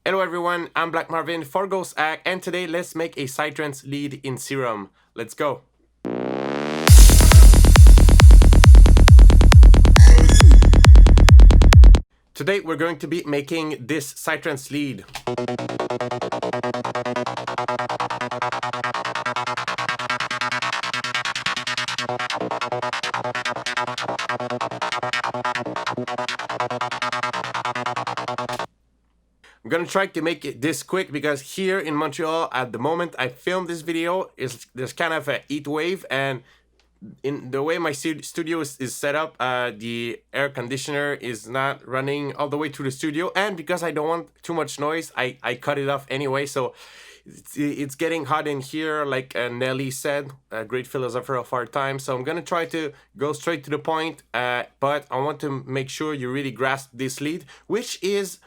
Hello everyone, I'm Black Marvin for Ghosthack, and today let's make a Psytrance lead in Serum. Let's go! Today we're going to be making this Psytrance lead. I'm gonna try to make it this quick because here in Montreal at the moment I filmed this video, there's kind of a heat wave, and in the way my studio is set up, the air conditioner is not running all the way to the studio, and because I don't want too much noise, I cut it off anyway. So it's getting hot in here, like Nelly said, a great philosopher of our time. So I'm gonna try to go straight to the point, but I want to make sure you really grasp this lead, which is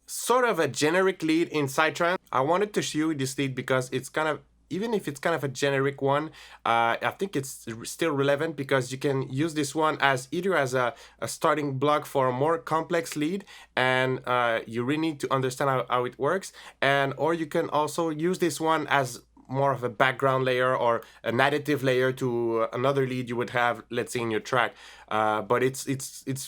sort of a generic lead in Psytrance. I wanted to show you this lead because it's kind of, even if it's kind of a generic one, I think it's still relevant because you can use this one as either as a starting block for a more complex lead, and you really need to understand how it works, and or you can also use this one as more of a background layer or an additive layer to another lead you would have, let's say, in your track. But it's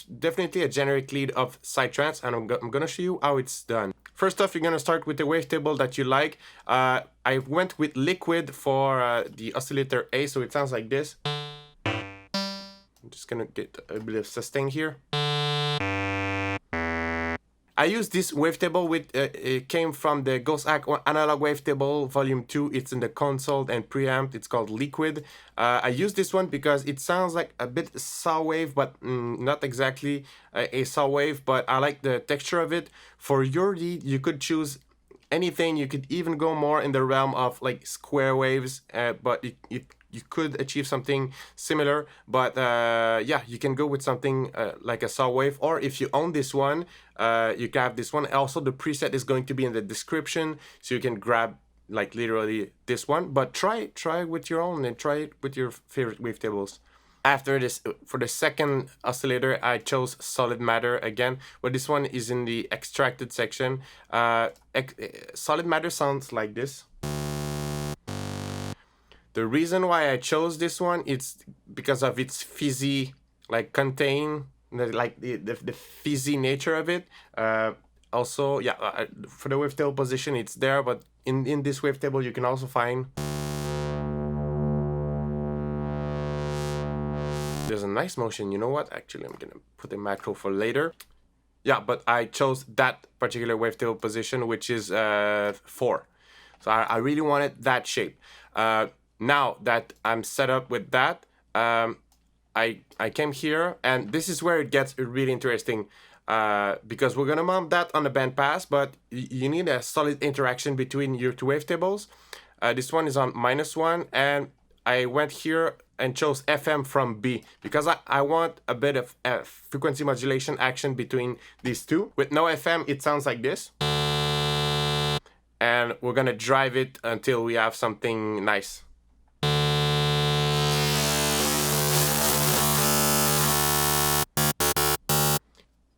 definitely a generic lead of Psytrance, and I'm gonna show you how it's done. First off, you're gonna start with the wavetable that you like. I went with liquid for the oscillator A, so it sounds like this. I'm just gonna get a bit of sustain here. I used this wavetable with, it came from the Ghosthack Analog Wavetable Volume 2. It's in the console and preamp. It's called Liquid. I use this one because it sounds like a bit saw wave, but not exactly a saw wave, but I like the texture of it. For your lead, you could choose anything. You could even go more in the realm of like square waves, but you could achieve something similar. But yeah, you can go with something like a saw wave, or if you own this one, you can have this one. Also, the preset is going to be in the description, so you can grab like literally this one. But try with your own and try it with your favorite wavetables. After this, for the second oscillator, I chose solid matter again, but this one is in the extracted section. Solid matter sounds like this. The reason why I chose this one, it's because of its fizzy, like like the fizzy nature of it. Also, yeah, for the wavetable position, it's there, but in this wavetable, you can also find there's a nice motion. You know what? Actually, I'm gonna put a macro for later. Yeah, but I chose that particular wavetable position, which is 4. So I really wanted that shape. Now that I'm set up with that, I came here, and this is where it gets really interesting, because we're gonna mount that on the bandpass, but you need a solid interaction between your two wavetables. This one is on -1, and I went here and chose FM from B because I want a bit of frequency modulation action between these two. With no FM, it sounds like this. And we're gonna drive it until we have something nice.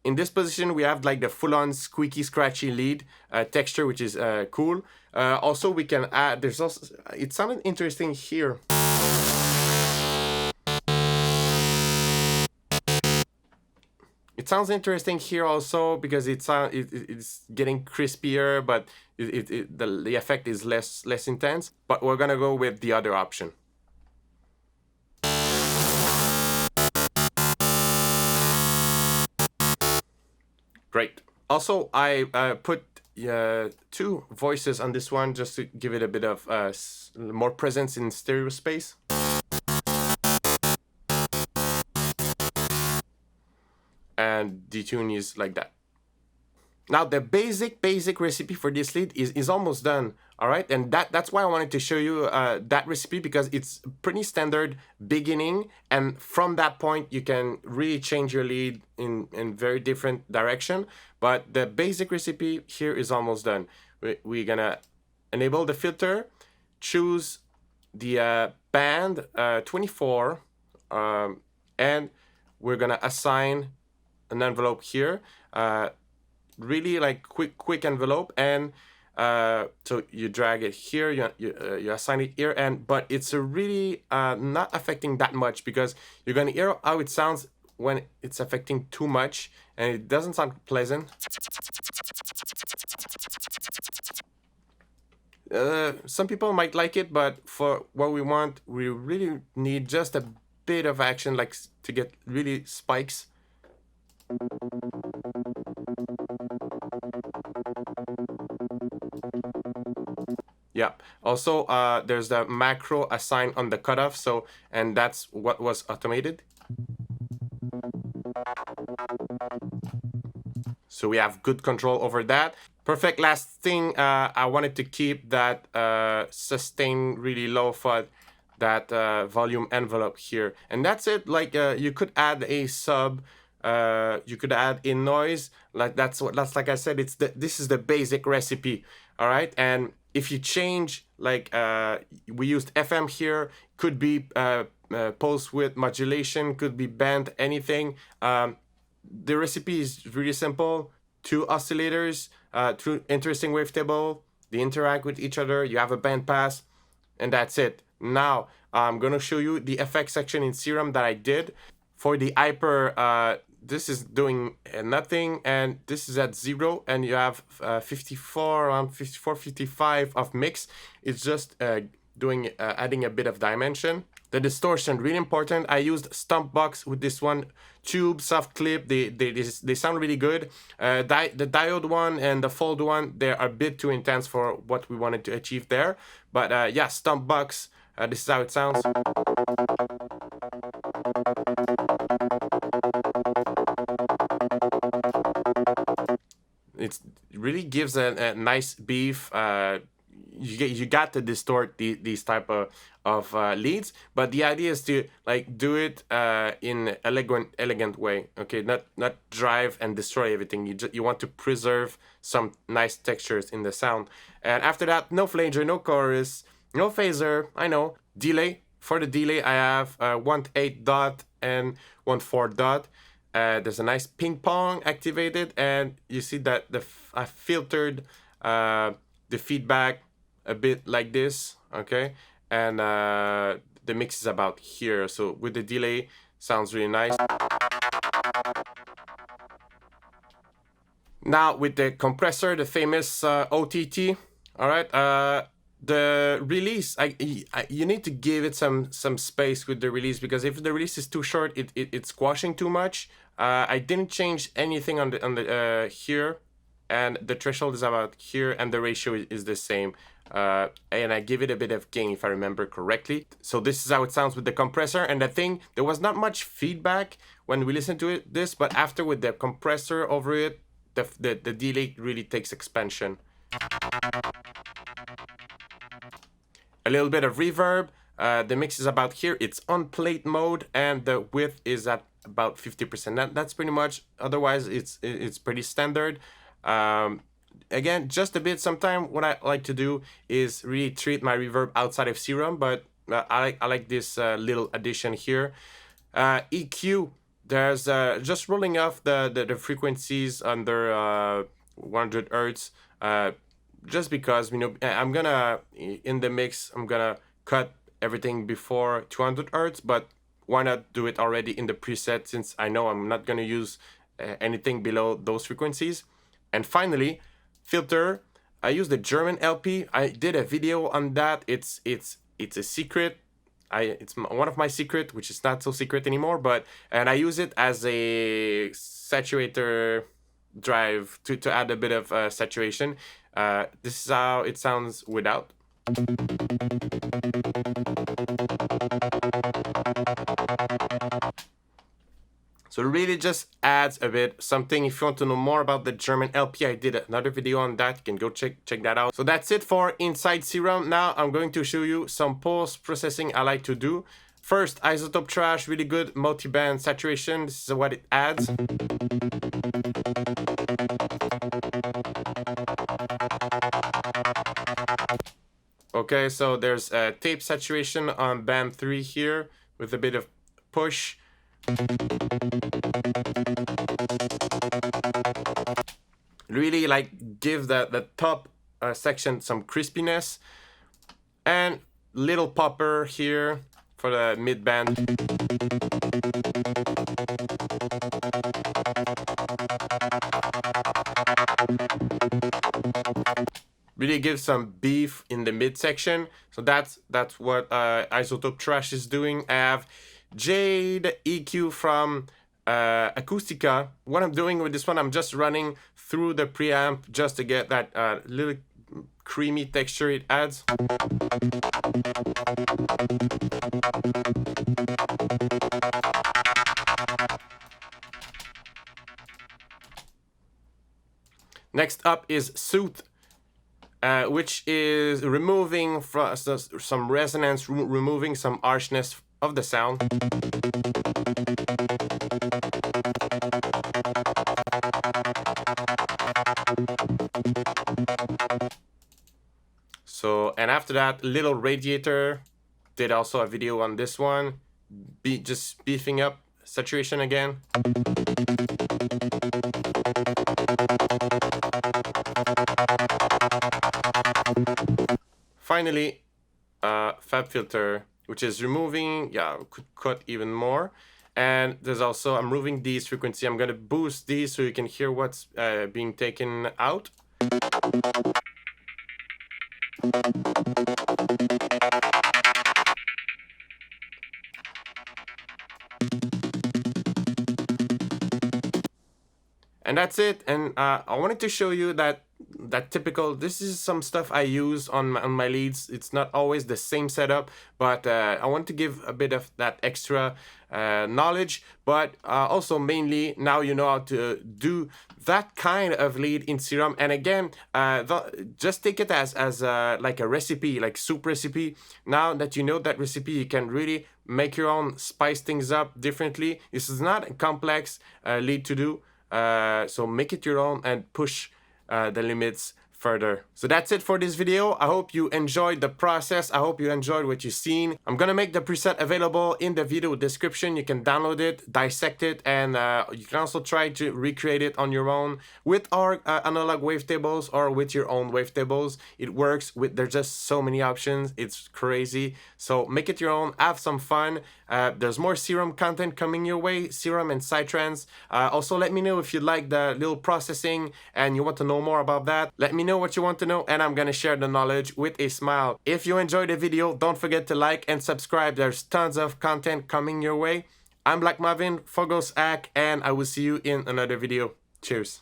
In this position, we have like the full-on squeaky, scratchy lead texture, which is cool. Also, we can add, there's also, it sounded interesting here. It sounds interesting here also because it's getting crispier, but the effect is less intense. But we're gonna go with the other option. Great. Also, I put 2 voices on this one just to give it a bit of more presence in stereo space. And the tune is like that. Now the basic recipe for this lead is almost done, all right? And that's why I wanted to show you that recipe, because it's pretty standard beginning, and from that point you can really change your lead in very different direction. But the basic recipe here is almost done. We're gonna enable the filter, choose the band 24, and we're gonna assign an envelope here. really like quick envelope, and so you drag it here, you assign it here, and but it's a really not affecting that much, because you're gonna hear how it sounds when it's affecting too much, and it doesn't sound pleasant. Some people might like it, but for what we want, we really need just a bit of action, like to get really spikes. Yeah. Also, there's the macro assigned on the cutoff, so, and that's what was automated. So we have good control over that. Perfect. Last thing, I wanted to keep that sustain really low for that volume envelope here, and that's it. Like you could add a sub, you could add in noise. Like that's like I said, this is the basic recipe. All right, and if you change, like we used FM here, could be pulse width modulation, could be band, anything. The recipe is really simple. 2 oscillators, 2 interesting wavetable, they interact with each other, you have a band pass, and that's it. Now I'm gonna show you the effects section in Serum that I did. For the hyper, this is doing nothing, and this is at 0, and you have 54, around 54, 55 of mix. It's just doing adding a bit of dimension. The distortion, really important. I used stump box with this one, tube, soft clip. They sound really good. The diode one and the fold one, they are a bit too intense for what we wanted to achieve there. But yeah, stump box, this is how it sounds. It really gives a nice beef. You got to distort these type of leads, but the idea is to like do it in elegant way. Okay, not drive and destroy everything. You want to preserve some nice textures in the sound. And after that, no flanger, no chorus, no phaser. I know delay. For the delay, I have 1/8 dot and 1/4 dot. There's a nice ping pong activated, and you see that I filtered the feedback a bit like this, okay, and the mix is about here, so with the delay sounds really nice. Now with the compressor, the famous OTT, all right, the release, you need to give it some space with the release, because if the release is too short, it's squashing too much. I didn't change anything on the here, and the threshold is about here, and the ratio is the same. And I give it a bit of gain if I remember correctly. So this is how it sounds with the compressor. And the thing, there was not much feedback when we listened to this, but after with the compressor over it, the delay really takes expansion. A little bit of reverb. The mix is about here. It's on plate mode, and the width is at about 50%. That's pretty much. Otherwise, it's pretty standard. Again, just a bit. Sometimes what I like to do is really treat my reverb outside of Serum, but I like this little addition here. EQ. There's just rolling off the frequencies under 100 hertz. Just because, you know, I'm gonna, in the mix, I'm gonna cut everything before 200 hertz, but why not do it already in the preset, since I know I'm not gonna use anything below those frequencies. And finally, filter. I use the German LP. I did a video on that. It's a secret. It's one of my secret, which is not so secret anymore, and I use it as a saturator drive to add a bit of saturation. This is how it sounds without. So it really just adds a bit something. If you want to know more about the German LP, I did another video on that. You can go check that out. So that's it for Inside Serum. Now I'm going to show you some post-processing I like to do. First, isotope trash, really good multi-band saturation. This is what it adds. Okay, so there's a tape saturation on band 3 here with a bit of push. really like give the top section some crispiness, and little popper here for the mid band. Really gives some beef in the midsection. So that's what Isotope Trash is doing. I have JADEEQ from Acustica. What I'm doing with this one, I'm just running through the preamp just to get that little creamy texture it adds. Next up is Soothe, which is removing some resonance, removing some harshness of the sound. So, and after that, Little Radiator did also a video on this one, just beefing up saturation again. Finally, FabFilter, which is removing, could cut even more. And there's also, I'm removing these frequency. I'm gonna boost these so you can hear what's being taken out. And that's it. And I wanted to show you that typical, this is some stuff I use on my leads. It's not always the same setup, but I want to give a bit of that extra knowledge, but also mainly now you know how to do that kind of lead in Serum. And again, just take it as like a recipe, like soup recipe. Now that you know that recipe, you can really make your own, spice things up differently. This is not a complex lead to do. So make it your own and push the limits further. So that's it for this video. I hope you enjoyed the process. I hope you enjoyed what you've seen. I'm gonna make the preset available in the video description. You can download it, dissect it, and you can also try to recreate it on your own with our analog wavetables or with your own wavetables. It works with, there's just so many options. It's crazy. So make it your own, have some fun. There's more Serum content coming your way, Serum and Psytrance. Also, let me know if you like the little processing and you want to know more about that. Let me know what you want to know, and I'm gonna share the knowledge with a smile. If you enjoyed the video, don't forget to like and subscribe. There's tons of content coming your way. I'm Black Marvin for Ghosthack, and I will see you in another video. Cheers.